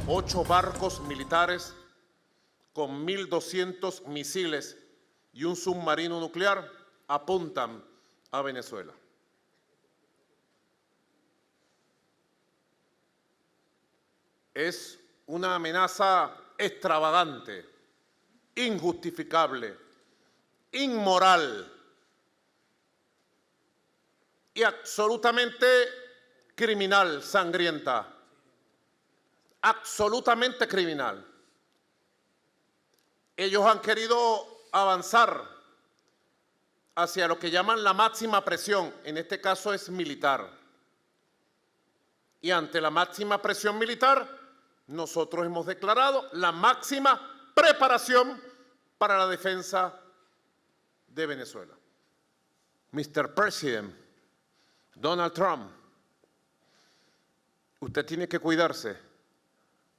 8 barcos militares con 1.200 misiles y un submarino nuclear apuntan a Venezuela. Es una amenaza extravagante, injustificable, inmoral y absolutamente criminal, sangrienta, absolutamente criminal. Ellos han querido avanzar hacia lo que llaman la máxima presión, en este caso es militar. Y ante la máxima presión militar, nosotros hemos declarado la máxima preparación para la defensa de Venezuela. Mr. President, Donald Trump, usted tiene que cuidarse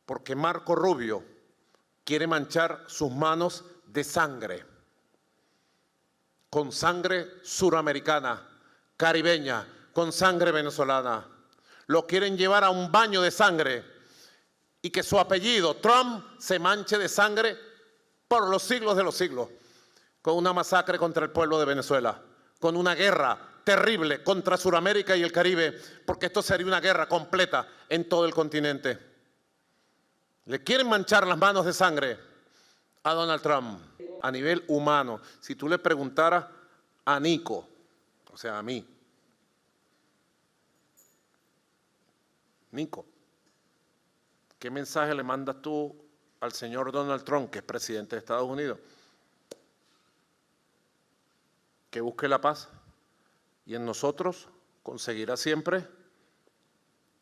porque Marco Rubio quiere manchar sus manos de sangre, con sangre suramericana, caribeña, con sangre venezolana. Lo quieren llevar a un baño de sangre y que su apellido, Trump, se manche de sangre por los siglos de los siglos, con una masacre contra el pueblo de Venezuela, con una guerra terrible contra Suramérica y el Caribe, porque esto sería una guerra completa en todo el continente. Le quieren manchar las manos de sangre a Donald Trump a nivel humano. Si tú le preguntaras a Nico, o sea, a mí, Nico, ¿qué mensaje le mandas tú al señor Donald Trump, que es presidente de Estados Unidos? Que busque la paz y en nosotros conseguirá siempre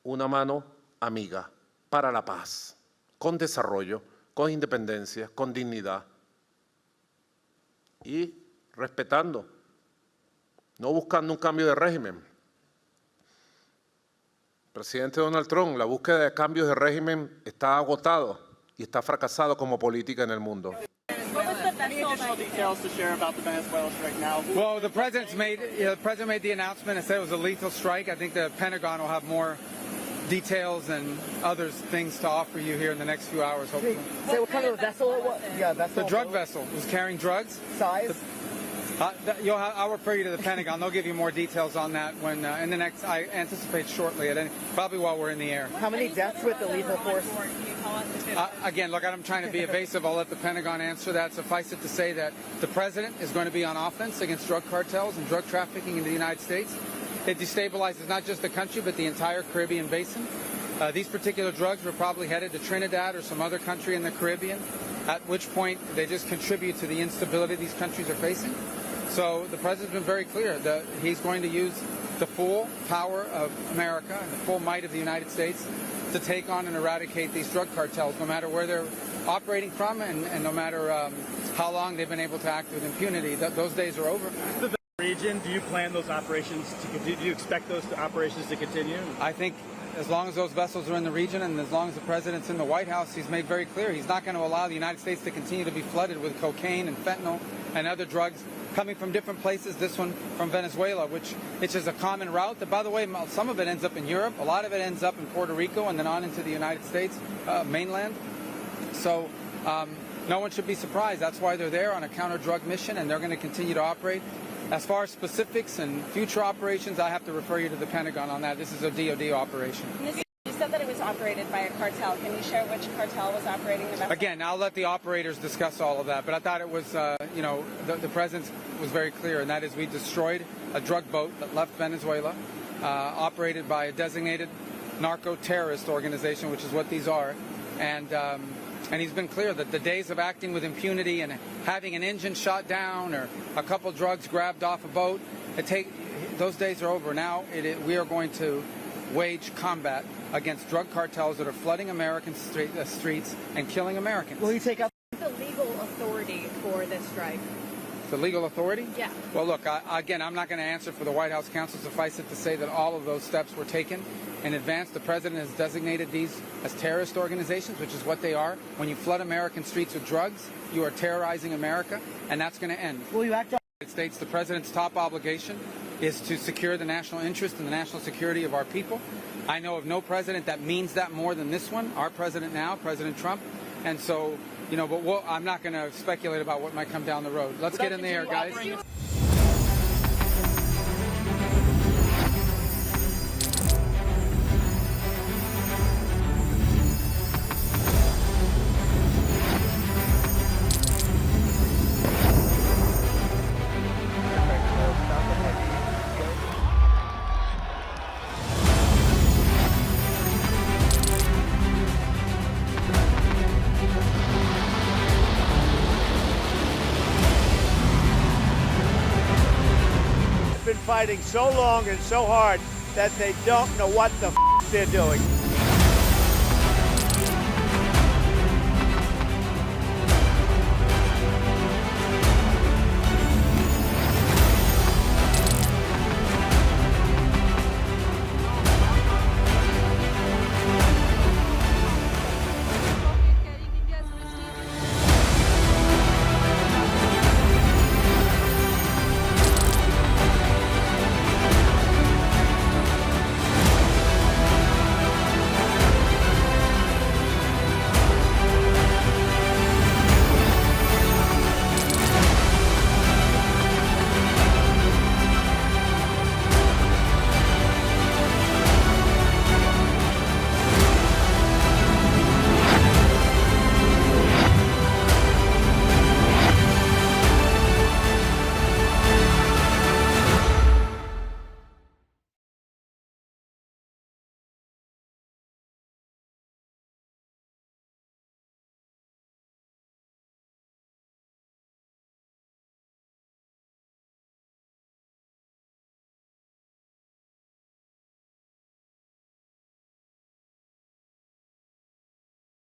una mano amiga para la paz, con desarrollo, con independencia, con dignidad y respetando, no buscando un cambio de régimen. Presidente Donald Trump, la búsqueda de cambios de régimen está agotado y está fracasado como política en el mundo. Any additional details to share about the Venezuela strike now? Well, the president made the announcement and said it was a lethal strike. I think the Pentagon will have more details and other things to offer you here in the next few hours, hopefully. Say what kind of vessel it was? Yeah, vessel. The drug vessel was carrying drugs. Size? I'll refer you to the Pentagon. They'll give you more details on that when in the next. I anticipate shortly, probably while we're in the air. How many deaths with the lethal force? Again, look, I'm trying to be evasive. I'll let the Pentagon answer that. Suffice it to say that the president is going to be on offense against drug cartels and drug trafficking in the United States. It destabilizes not just the country, but the entire Caribbean basin. These particular drugs were probably headed to Trinidad or some other country in the Caribbean, at which point they just contribute to the instability these countries are facing. So the president's been very clear that he's going to use the full power of America and the full might of the United States to take on and eradicate these drug cartels, no matter where they're operating from and no matter how long they've been able to act with impunity. Those days are over. The region, do you plan those operations to continue? Do you expect those operations to continue? I think as long as those vessels are in the region and as long as the president's in the White House, he's made very clear he's not going to allow the United States to continue to be flooded with cocaine and fentanyl and other drugs coming from different places, this one from Venezuela, which is a common route. That, by the way, some of it ends up in Europe, a lot of it ends up in Puerto Rico and then on into the United States mainland. So no one should be surprised. That's why they're there on a counter-drug mission and they're going to continue to operate. As far as specifics and future operations, I have to refer you to the Pentagon on that. This is a DOD operation. You said that it was operated by a cartel. Can you share which cartel was operating the vessel? Again, I'll let the operators discuss all of that, but I thought it was, the president was very clear, and that is we destroyed a drug boat that left Venezuela, operated by a designated narco-terrorist organization, which is what these are, and he's been clear that the days of acting with impunity and having an engine shot down or a couple drugs grabbed off a boat, those days are over. Now we are going to wage combat against drug cartels that are flooding American streets and killing Americans. Will you take up the legal authority for this strike? The legal authority? Yeah. Well, look, again, I'm not going to answer for the White House counsel. Suffice it to say that all of those steps were taken in advance. The president has designated these as terrorist organizations, which is what they are. When you flood American streets with drugs, you are terrorizing America, and that's going to end. Will you act on The United States, the president's top obligation is to secure the national interest and the national security of our people. I know of no president that means that more than this one, our president now, President Trump. And so, you know, but I'm not going to speculate about what might come down the road. Let's get in the air, guys. Been fighting so long and so hard that they don't know what the they're doing.